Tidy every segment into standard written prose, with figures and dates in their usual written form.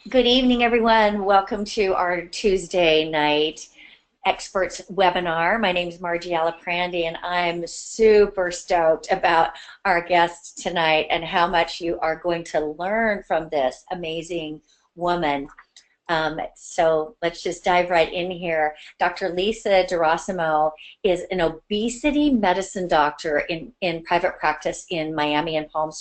Good evening, everyone. Welcome to our Tuesday night experts webinar. My name is Margie Alaprandi, and I'm super stoked about our guests tonight and how much you are going to learn from this amazing woman. So let's just dive right in here. Dr. Lisa DeRosimo is an obesity medicine doctor in private practice in Miami and Palm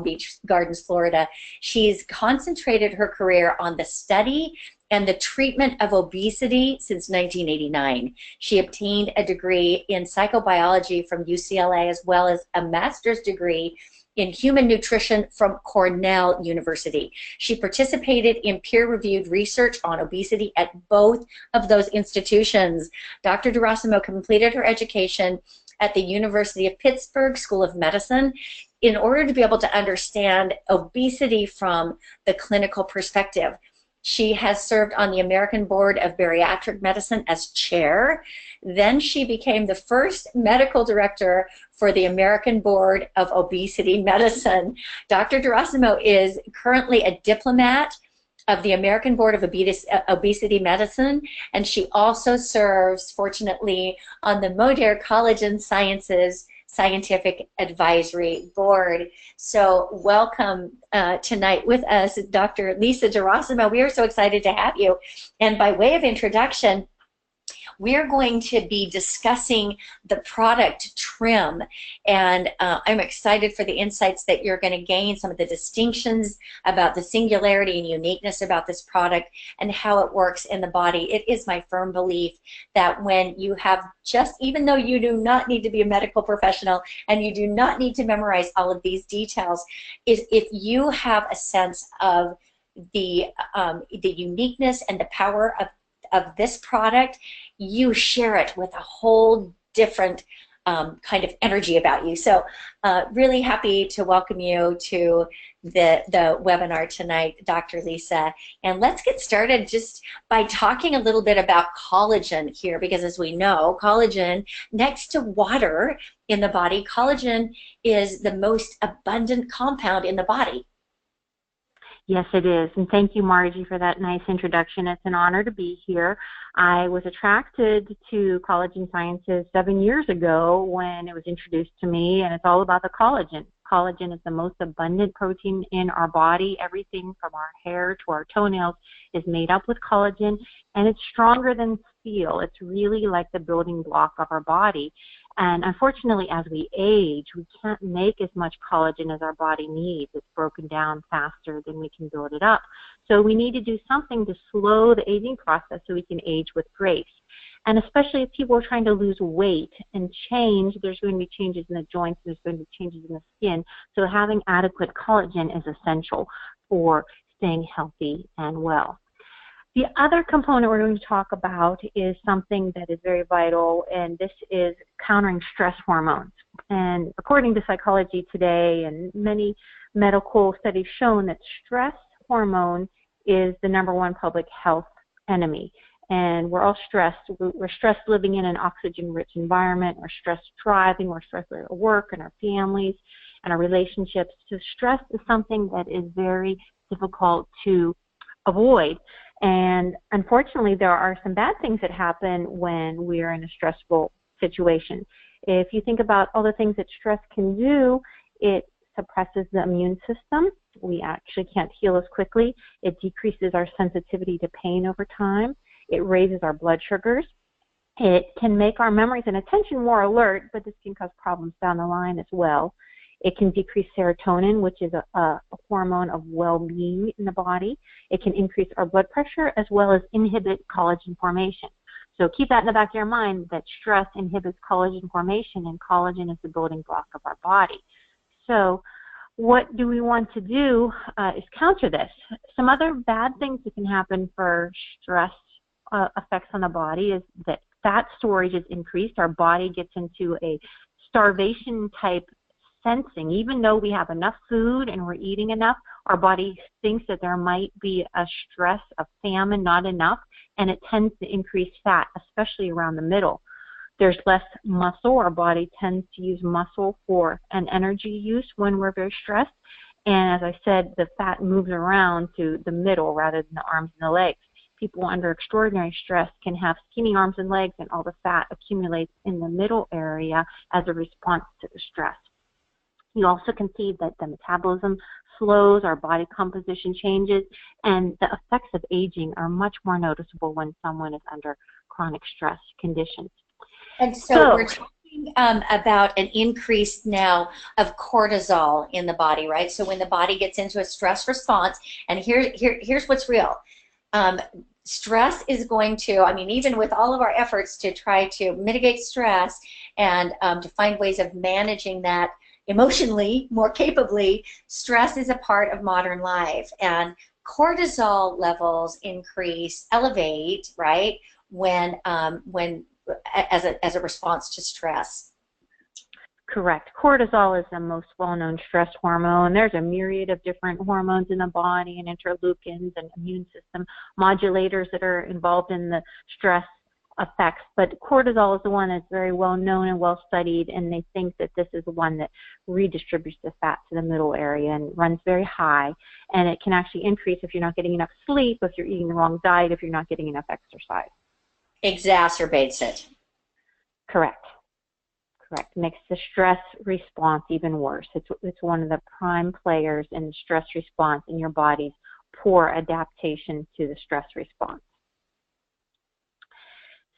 Beach Gardens, Florida. She's concentrated her career on the study and the treatment of obesity since 1989. She obtained a degree in psychobiology from UCLA as well as a master's degree in human nutrition from Cornell University. She participated in peer-reviewed research on obesity at both of those institutions. Dr. DeRosimo completed her education at the University of Pittsburgh School of Medicine in order to be able to understand obesity from the clinical perspective. She has served on the American Board of Bariatric Medicine as chair. Then she became the first medical director for the American Board of Obesity Medicine. Dr. DeRosimo is currently a diplomat of the American Board of Obesity Medicine, and she also serves, fortunately, on the Modern Collagen Sciences Scientific Advisory Board. So welcome tonight with us, Dr. Lisa DeRosimo. We are so excited to have you. And by way of introduction, we're going to be discussing the product Trim, and I'm excited for the insights that you're going to gain, some of the distinctions about the singularity and uniqueness about this product and how it works in the body. It is my firm belief that when you have even though you do not need to be a medical professional and you do not need to memorize all of these details, if you have a sense of the uniqueness and the power of this product, you share it with a whole different kind of energy about you. So really happy to welcome you to the webinar tonight, Dr. Lisa. And let's get started just by talking a little bit about collagen here, because as we know, collagen, next to water in the body, collagen is the most abundant compound in the body. Yes, it is. And thank you, Margie, for that nice introduction. It's an honor to be here. I was attracted to collagen sciences 7 years ago when it was introduced to me, and it's all about the collagen. Collagen is the most abundant protein in our body. Everything from our hair to our toenails is made up with collagen, and it's stronger than steel. It's really like the building block of our body. And unfortunately, as we age, we can't make as much collagen as our body needs. It's broken down faster than we can build it up. So we need to do something to slow the aging process so we can age with grace. And especially if people are trying to lose weight and change, there's going to be changes in the joints, there's going to be changes in the skin. So having adequate collagen is essential for staying healthy and well. The other component we're going to talk about is something that is very vital, and this is countering stress hormones. And according to Psychology Today and many medical studies shown that stress hormone is the #1 public health enemy. And we're all stressed. We're stressed living in an oxygen-rich environment. We're stressed driving. We're stressed at work and our families and our relationships. So stress is something that is very difficult to avoid. And unfortunately, there are some bad things that happen when we are in a stressful situation. If you think about all the things that stress can do, it suppresses the immune system. We actually can't heal as quickly. It decreases our sensitivity to pain over time. It raises our blood sugars. It can make our memories and attention more alert, but this can cause problems down the line as well. It can decrease serotonin, which is a hormone of well-being in the body. It can increase our blood pressure as well as inhibit collagen formation. So keep that in the back of your mind that stress inhibits collagen formation, and collagen is the building block of our body. So what do we want to do is counter this. Some other bad things that can happen for stress effects on the body is that fat storage is increased. Our body gets into a starvation type sensing. Even though we have enough food and we're eating enough, our body thinks that there might be a stress, a famine, not enough, and it tends to increase fat, especially around the middle. There's less muscle. Our body tends to use muscle for an energy use when we're very stressed, And as I said, the fat moves around to the middle rather than the arms and the legs. People under extraordinary stress can have skinny arms and legs, and all the fat accumulates in the middle area as a response to the stress. You also can see that the metabolism slows, our body composition changes, and the effects of aging are much more noticeable when someone is under chronic stress conditions. And so we're talking about an increase now of cortisol in the body, right? So when the body gets into a stress response, and here's what's real. Stress is going to, I mean, even with all of our efforts to try to mitigate stress and to find ways of managing that emotionally, more capably, stress is a part of modern life. And cortisol levels elevate, right, when as a response to stress. Correct. Cortisol is the most well-known stress hormone. There's a myriad of different hormones in the body and interleukins and immune system modulators that are involved in the stress effects. But cortisol is the one that's very well known and well studied, and they think that this is the one that redistributes the fat to the middle area and runs very high. And it can actually increase if you're not getting enough sleep, if you're eating the wrong diet, if you're not getting enough exercise. Exacerbates it. Correct. Correct. Makes the stress response even worse. It's one of the prime players in the stress response in your body's poor adaptation to the stress response.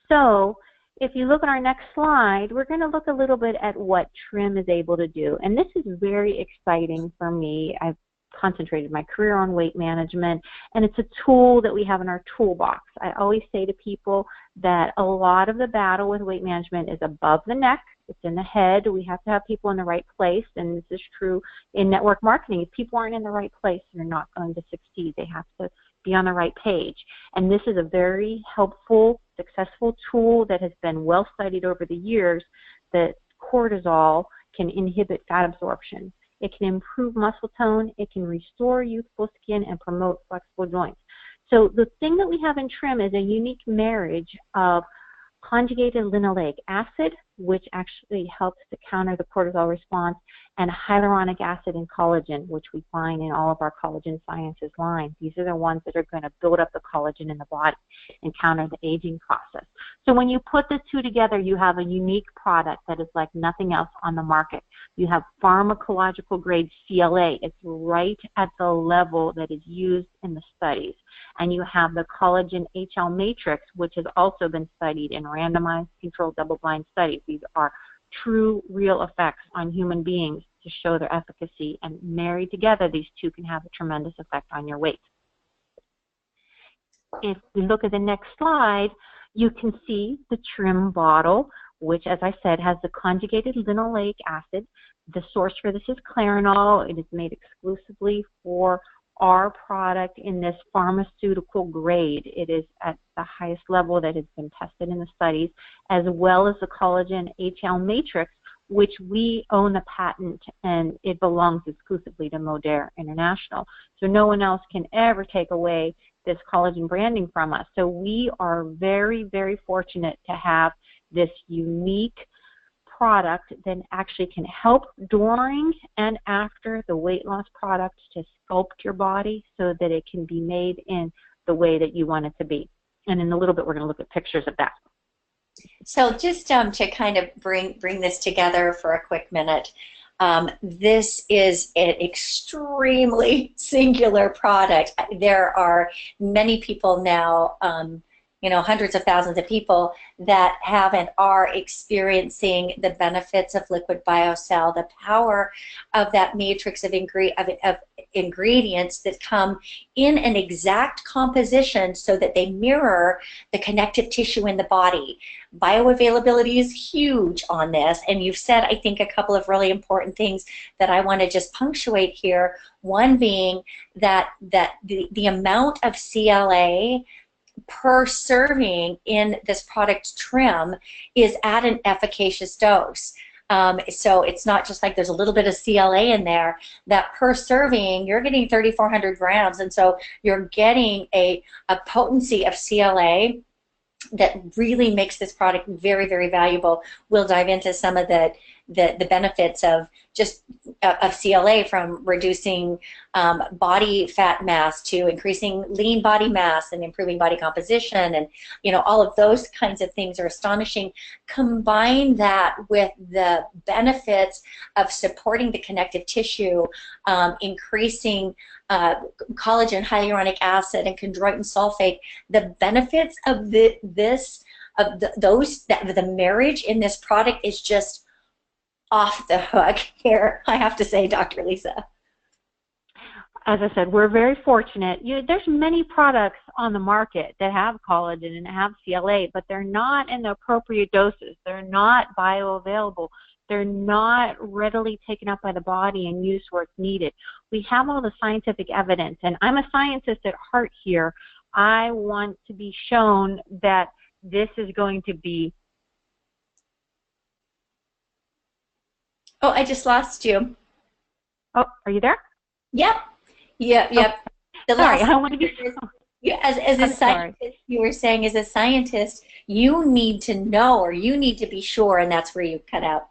So if you look at our next slide, we're going to look a little bit at what trim is able to do. And this is very exciting for me. I've concentrated my career on weight management, and it's a tool that we have in our toolbox. I always say to people that a lot of the battle with weight management is above the neck. It's in the head. We have to have people in the right place, and this is true in network marketing. If people aren't in the right place, they're not going to succeed. They have to be on the right page. And this is a very helpful, successful tool that has been well studied over the years, that cortisol can inhibit fat absorption. It can improve muscle tone. It can restore youthful skin and promote flexible joints. So the thing that we have in trim is a unique marriage of conjugated linoleic acid, which actually helps to counter the cortisol response, and hyaluronic acid and collagen, which we find in all of our Collagen Sciences line. These are the ones that are going to build up the collagen in the body and counter the aging process. So when you put the two together, you have a unique product that is like nothing else on the market. You have pharmacological grade CLA. It's right at the level that is used in the studies. And you have the collagen HL matrix, which has also been studied in randomized controlled double-blind studies. These are true, real effects on human beings to show their efficacy, and married together, these two can have a tremendous effect on your weight. If we look at the next slide, you can see the trim bottle, which, as I said, has the conjugated linoleic acid. The source for this is Clarinol. It is made exclusively for our product in this pharmaceutical grade. It is at the highest level that has been tested in the studies, as well as the collagen HL matrix, which we own the patent, and it belongs exclusively to Modere International. So no one else can ever take away this collagen branding from us. So we are very, very fortunate to have this unique product that actually can help during and after the weight loss product to sculpt your body so that it can be made in the way that you want it to be. And in a little bit, we're going to look at pictures of that. So just to kind of bring this together for a quick minute, this is an extremely singular product. There are many people now, hundreds of thousands of people that have and are experiencing the benefits of liquid biocell, the power of that matrix of ingredients that come in an exact composition so that they mirror the connective tissue in the body. Bioavailability is huge on this, and you've said, I think, a couple of really important things that I want to just punctuate here. One being that the amount of CLA per serving in this product trim is at an efficacious dose. So it's not just like there's a little bit of CLA in there. That per serving, you're getting 3,400 grams, and so you're getting a potency of CLA that really makes this product very, very valuable. We'll dive into some of the the benefits of just of CLA, from reducing body fat mass to increasing lean body mass and improving body composition, and all of those kinds of things are astonishing. Combine that with the benefits of supporting the connective tissue, increasing collagen, hyaluronic acid, and chondroitin sulfate. The benefits of the marriage in this product is just off the hook here, I have to say, Dr. Lisa. As I said, we're very fortunate. There's many products on the market that have collagen and have CLA, but they're not in the appropriate doses. They're not bioavailable. They're not readily taken up by the body and used where it's needed. We have all the scientific evidence, and I'm a scientist at heart here. I want to be shown that this is going to be... Oh, I just lost you. Oh, are you there? Yep. Yep. Oh, sorry, I want to be... As a scientist, you were saying, as a scientist, you need to know, or you need to be sure, and that's where you cut out.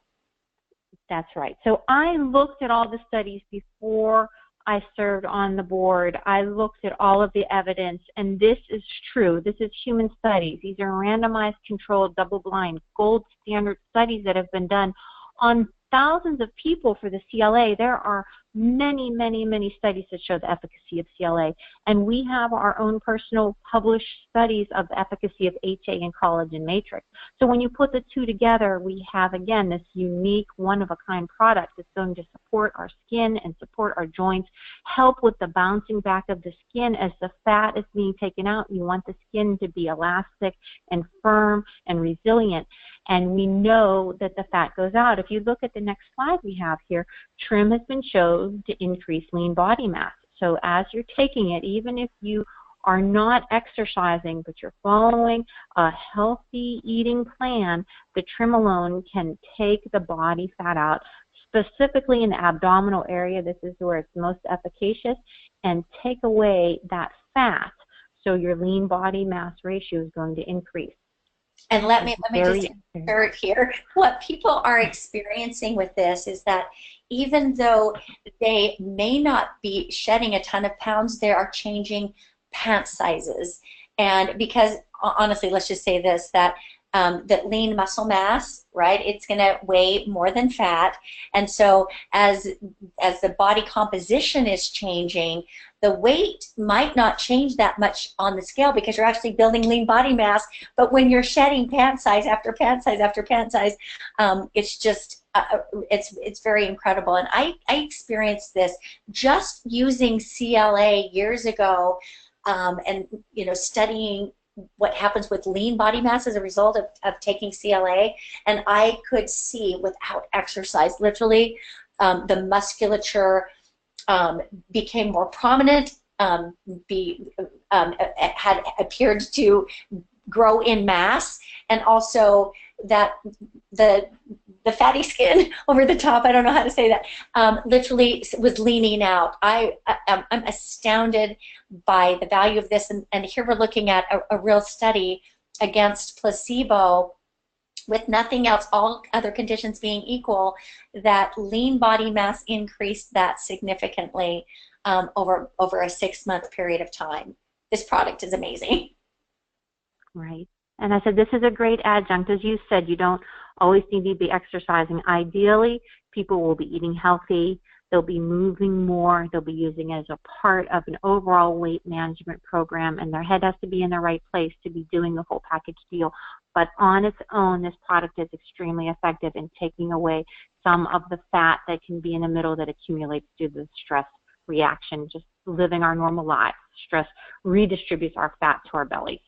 That's right. So I looked at all the studies before I served on the board. I looked at all of the evidence, and this is true. This is human studies. These are randomized, controlled, double-blind, gold standard studies that have been done on thousands of people for the CLA. There are many, many, many studies that show the efficacy of CLA, and we have our own personal published studies of the efficacy of HA and collagen matrix. So when you put the two together, we have, again, this unique, one-of-a-kind product that's going to support our skin and support our joints, help with the bouncing back of the skin as the fat is being taken out. You want the skin to be elastic and firm and resilient, and we know that the fat goes out. If you look at the next slide we have here, trim has been shown to increase lean body mass. So as you're taking it, even if you are not exercising, but you're following a healthy eating plan, the trim alone can take the body fat out, specifically in the abdominal area. This is where it's most efficacious, and take away that fat. So your lean body mass ratio is going to increase. And let me just insert here. What people are experiencing with this is that even though they may not be shedding a ton of pounds, they are changing pant sizes. And because, honestly, let's just say this, that that lean muscle mass, right, it's going to weigh more than fat. And so as the body composition is changing, the weight might not change that much on the scale because you're actually building lean body mass. But when you're shedding pant size after pant size after pant size, it's just, it's very incredible. And I experienced this just using CLA years ago, and studying what happens with lean body mass as a result of taking CLA, and I could see without exercise, literally, the musculature became more prominent, had appeared to grow in mass, and also that the fatty skin over the top, I don't know how to say that, literally was leaning out. I'm astounded by the value of this, and here we're looking at a real study against placebo with nothing else, all other conditions being equal, that lean body mass increased that significantly over a 6-month period of time. This product is amazing. Right. And I said, this is a great adjunct. As you said, you don't always need to be exercising. Ideally, people will be eating healthy. They'll be moving more. They'll be using it as a part of an overall weight management program, and their head has to be in the right place to be doing the whole package deal. But on its own, this product is extremely effective in taking away some of the fat that can be in the middle that accumulates due to the stress reaction, just living our normal lives. Stress redistributes our fat to our bellies.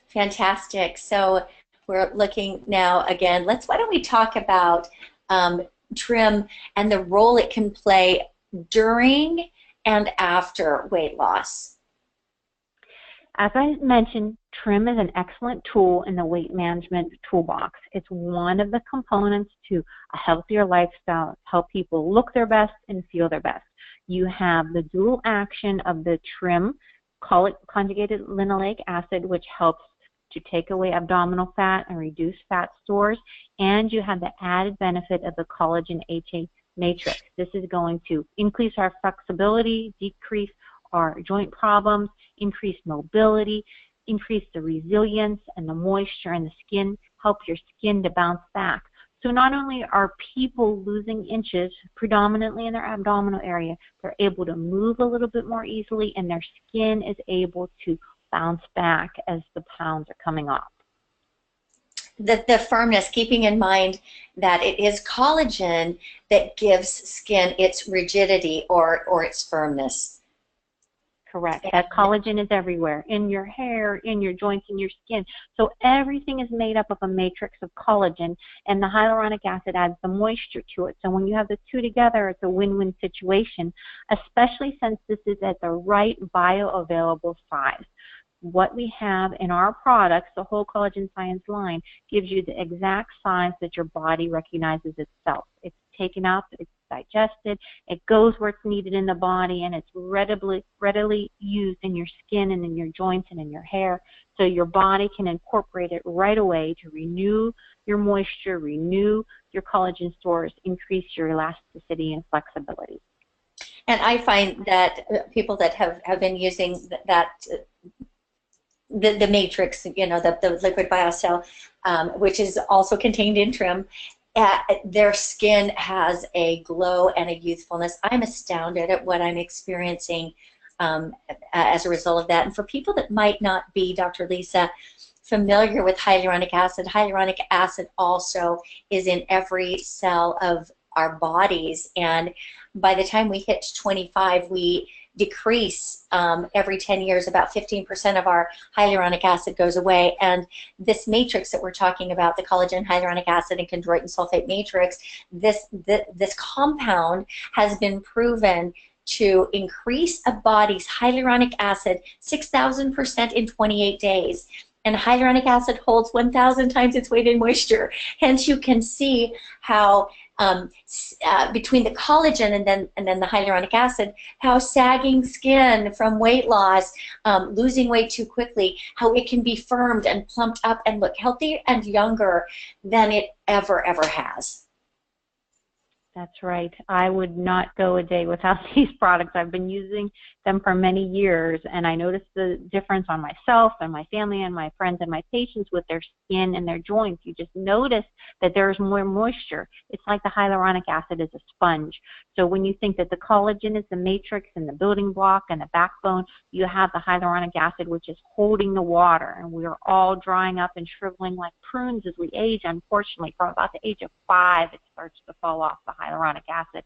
Fantastic. So we're looking now again. Why don't we talk about trim and the role it can play during and after weight loss? As I mentioned, trim is an excellent tool in the weight management toolbox. It's one of the components to a healthier lifestyle, help people look their best and feel their best. You have the dual action of the trim, conjugated linoleic acid, which helps to take away abdominal fat and reduce fat stores, and you have the added benefit of the collagen HA matrix. This is going to increase our flexibility, decrease our joint problems, increase mobility, increase the resilience and the moisture in the skin, help your skin to bounce back. So not only are people losing inches predominantly in their abdominal area, they're able to move a little bit more easily, and their skin is able to bounce back as the pounds are coming off. The firmness, keeping in mind that it is collagen that gives skin its rigidity or its firmness. Correct. That collagen is everywhere, in your hair, in your joints, in your skin. So everything is made up of a matrix of collagen, and the hyaluronic acid adds the moisture to it. So when you have the two together, it's a win-win situation, especially since this is at the right bioavailable size. What we have in our products, the whole Collagen Science line, gives you the exact size that your body recognizes itself. It's taken up, it's digested, it goes where it's needed in the body, and it's readily used in your skin and in your joints and in your hair. So your body can incorporate it right away to renew your moisture, renew your collagen stores, increase your elasticity and flexibility. And I find that people that have been using that the matrix, you know, the liquid biocell, which is also contained in trim, their skin has a glow and a youthfulness. I'm astounded at what I'm experiencing as a result of that. And for people that might not be, Dr. Lisa, familiar with hyaluronic acid also is in every cell of our bodies. And by the time we hit 25, we decrease every 10 years, about 15% of our hyaluronic acid goes away. And this matrix that we're talking about, the collagen, hyaluronic acid, and chondroitin sulfate matrix, this compound has been proven to increase a body's hyaluronic acid 6,000% in 28 days. And hyaluronic acid holds 1,000 times its weight in moisture. Hence, you can see how between the collagen and then the hyaluronic acid, how sagging skin from weight loss, losing weight too quickly, how it can be firmed and plumped up and look healthier and younger than it ever has. That's right. I would not go a day without these products. I've been using them for many years, and I noticed the difference on myself and my family and my friends and my patients with their skin and their joints. You just notice that there's more moisture. It's like the hyaluronic acid is a sponge. So when you think that the collagen is the matrix and the building block and the backbone, you have the hyaluronic acid, which is holding the water, and we're all drying up and shriveling like prunes as we age. Unfortunately, from about the age of 5, it starts to fall off, the hyaluronic acid.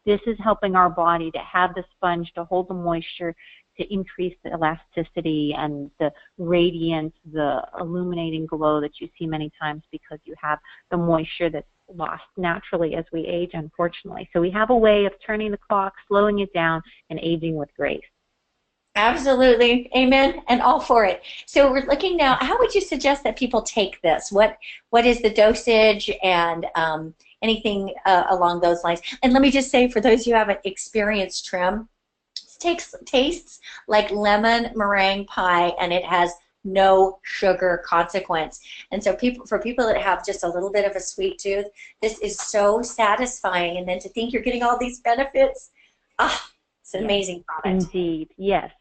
This is helping our body to have the sponge to hold the moisture, to increase the elasticity and the radiance, the illuminating glow that you see many times because you have the moisture that's lost naturally as we age, unfortunately. So we have a way of turning the clock, slowing it down, and aging with grace. Absolutely. Amen. And all for it. So we're looking now, how would you suggest that people take this? What is the dosage and anything along those lines? And let me just say, for those who haven't experienced trim, it tastes like lemon meringue pie, and it has no sugar consequence. And so for people that have just a little bit of a sweet tooth, this is so satisfying. And then to think you're getting all these benefits, it's an amazing product. Indeed, yes.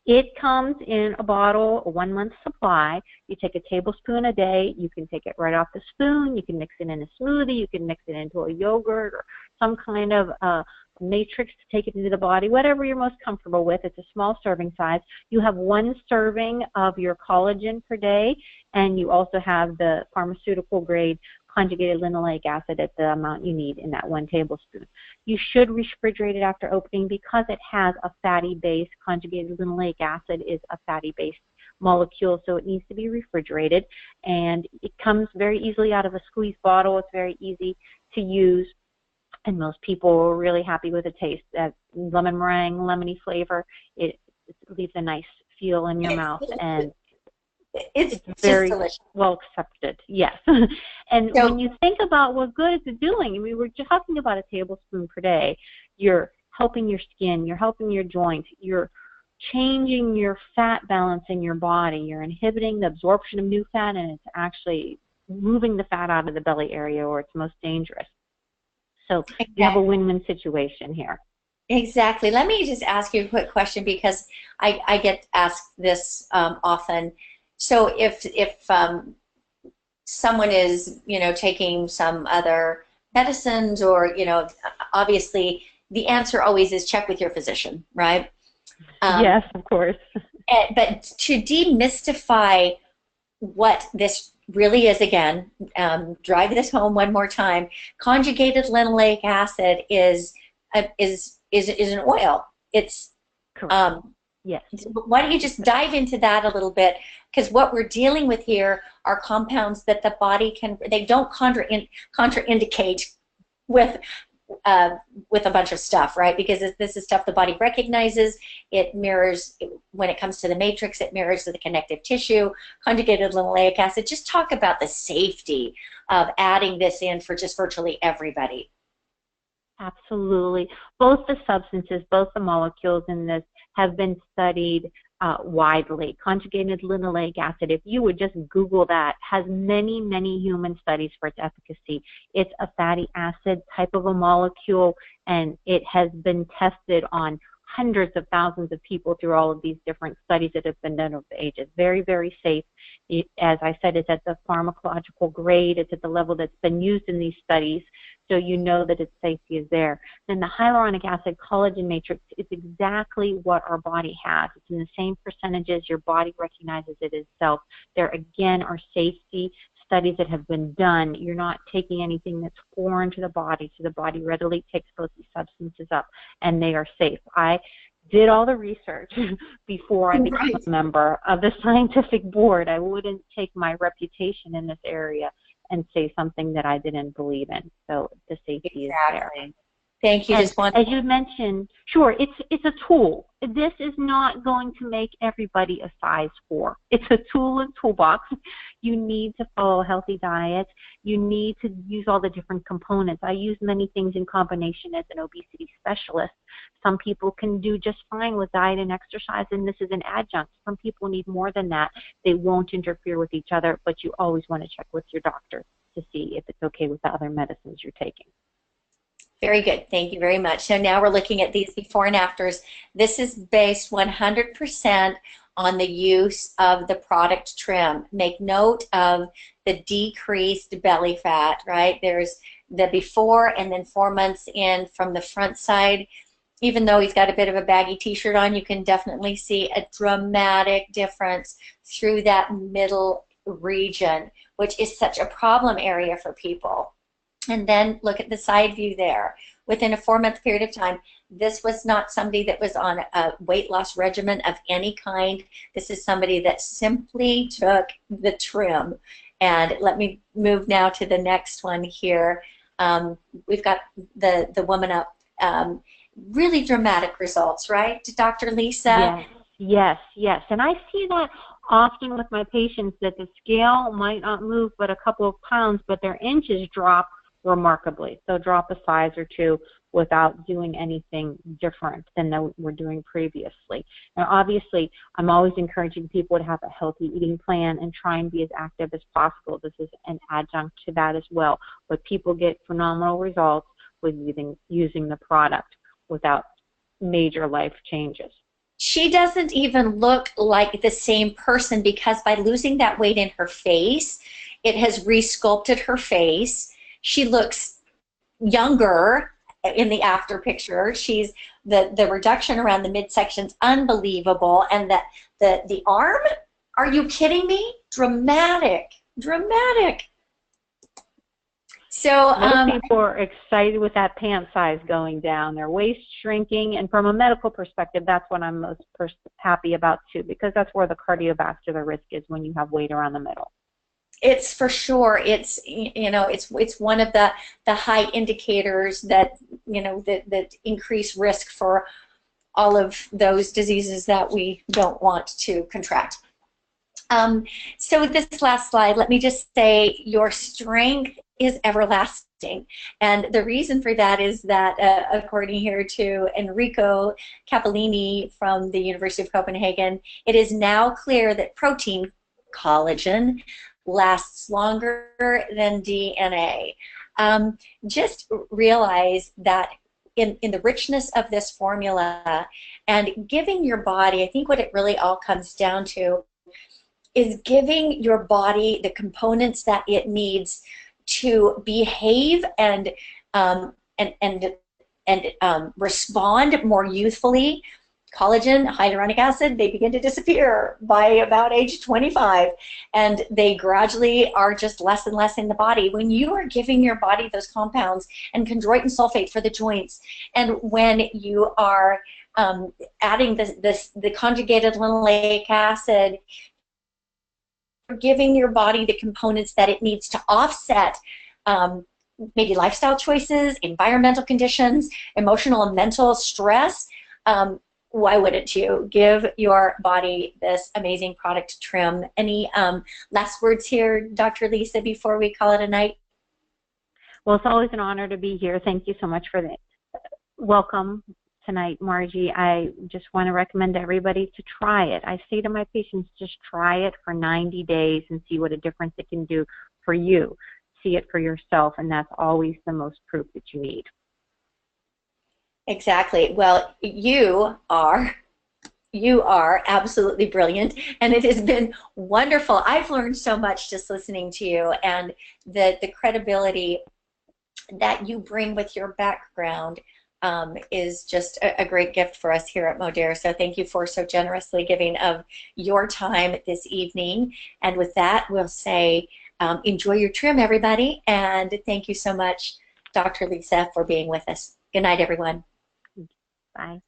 It comes in a bottle, a 1-month supply. You take a tablespoon a day. You can take it right off the spoon. You can mix it in a smoothie. You can mix it into a yogurt or some kind of matrix to take it into the body, whatever you're most comfortable with. It's a small serving size. You have 1 serving of your collagen per day, and you also have the pharmaceutical grade conjugated linoleic acid at the amount you need in that 1 tablespoon. You should refrigerate it after opening because it has a fatty base. Conjugated linoleic acid is a fatty base molecule, so it needs to be refrigerated. And it comes very easily out of a squeeze bottle. It's very easy to use, and most people are really happy with the taste. That lemon meringue, lemony flavor, it leaves a nice feel in your mouth, and it's very well accepted, yes. And so, when you think about what good it's doing, I mean, we're just talking about a tablespoon per day. You're helping your skin, you're helping your joints, you're changing your fat balance in your body. You're inhibiting the absorption of new fat, and it's actually moving the fat out of the belly area where it's most dangerous. So you have a win-win situation here. Exactly. Let me just ask you a quick question, because I get asked this often. So if someone is, taking some other medicines, or, obviously the answer always is check with your physician, right? Yes, of course. But to demystify what this really is, again, drive this home one more time. Conjugated linoleic acid is an oil. It's correct. Yes. Why don't you just dive into that a little bit? Because what we're dealing with here are compounds that the body they don't contraindicate with a bunch of stuff, right? Because this is stuff the body recognizes. It mirrors, when it comes to the matrix, it mirrors the connective tissue. Conjugated linoleic acid, just talk about the safety of adding this in for just virtually everybody. Absolutely. Both the substances, both the molecules in this have been studied widely. Conjugated linoleic acid, if you would just Google that, has many, many human studies for its efficacy. It's a fatty acid type of a molecule, and it has been tested on hundreds of thousands of people through all of these different studies that have been done over the ages. Very, very safe. As I said, it's at the pharmacological grade. It's at the level that's been used in these studies, so you know that its safety is there. Then the hyaluronic acid collagen matrix is exactly what our body has. It's in the same percentages. Your body recognizes it itself. There, again, are safety studies that have been done. You're not taking anything that's foreign to the body, so the body readily takes both these substances up, and they are safe. I did all the research before I became a member of the scientific board. I wouldn't take my reputation in this area and say something that I didn't believe in. So the safety is there. Thank you. As you mentioned, sure, it's a tool. This is not going to make everybody a size 4. It's a tool and toolbox. You need to follow a healthy diet. You need to use all the different components. I use many things in combination as an obesity specialist. Some people can do just fine with diet and exercise, and this is an adjunct. Some people need more than that. They won't interfere with each other, but you always want to check with your doctor to see if it's okay with the other medicines you're taking. Very good. Thank you very much. So now we're looking at these before and afters. This is based 100% on the use of the product trim. Make note of the decreased belly fat, right? There's the before, and then 4 months in from the front side. Even though he's got a bit of a baggy t-shirt on, you can definitely see a dramatic difference through that middle region, which is such a problem area for people. And then look at the side view there. Within a 4-month period of time, this was not somebody that was on a weight loss regimen of any kind. This is somebody that simply took the trim. And let me move now to the next one here. We've got the woman up. Really dramatic results, right, Dr. Lisa? Yes. And I see that often with my patients, that the scale might not move but a couple of pounds, but their inches drop remarkably. They'll drop a size or 2 without doing anything different than they were doing previously. Now, obviously, I'm always encouraging people to have a healthy eating plan and try and be as active as possible. This is an adjunct to that as well. But people get phenomenal results with using the product without major life changes. She doesn't even look like the same person, because by losing that weight in her face, it has resculpted her face. She looks younger in the after picture. She's the reduction around the midsection's unbelievable, and the arm, are you kidding me? Dramatic. So most people are excited with that pant size going down, their waist shrinking, and from a medical perspective, that's what I'm most happy about too, because that's where the cardiovascular risk is when you have weight around the middle. It's for sure. It's it's one of the high indicators that that increase risk for all of those diseases that we don't want to contract. Um, so this last slide, let me just say your strength is everlasting. And the reason for that is that, according here to Enrico Capellini from the University of Copenhagen, it is now clear that protein, collagen, lasts longer than DNA. Just realize that in the richness of this formula and giving your body, I think what it really all comes down to is giving your body the components that it needs to behave um, and and respond more youthfully. Collagen, hyaluronic acid, they begin to disappear by about age 25, and they gradually are just less and less in the body. When you are giving your body those compounds and chondroitin sulfate for the joints, and when you are adding the conjugated linoleic acid, giving your body the components that it needs to offset maybe lifestyle choices, environmental conditions, emotional and mental stress. Why wouldn't you give your body this amazing product trim? Any last words here, Dr. Lisa, before we call it a night? Well, it's always an honor to be here. Thank you so much for the welcome tonight, Margie. I just want to recommend to everybody to try it. I say to my patients, just try it for 90 days and see what a difference it can do for you. See it for yourself, and that's always the most proof that you need. Exactly. Well, you are absolutely brilliant, and it has been wonderful. I've learned so much just listening to you, and the credibility that you bring with your background is just a great gift for us here at Modere. So thank you for so generously giving of your time this evening. And with that, we'll say enjoy your trim, everybody, and thank you so much, Dr. Lisa, for being with us. Good night, everyone. Bye.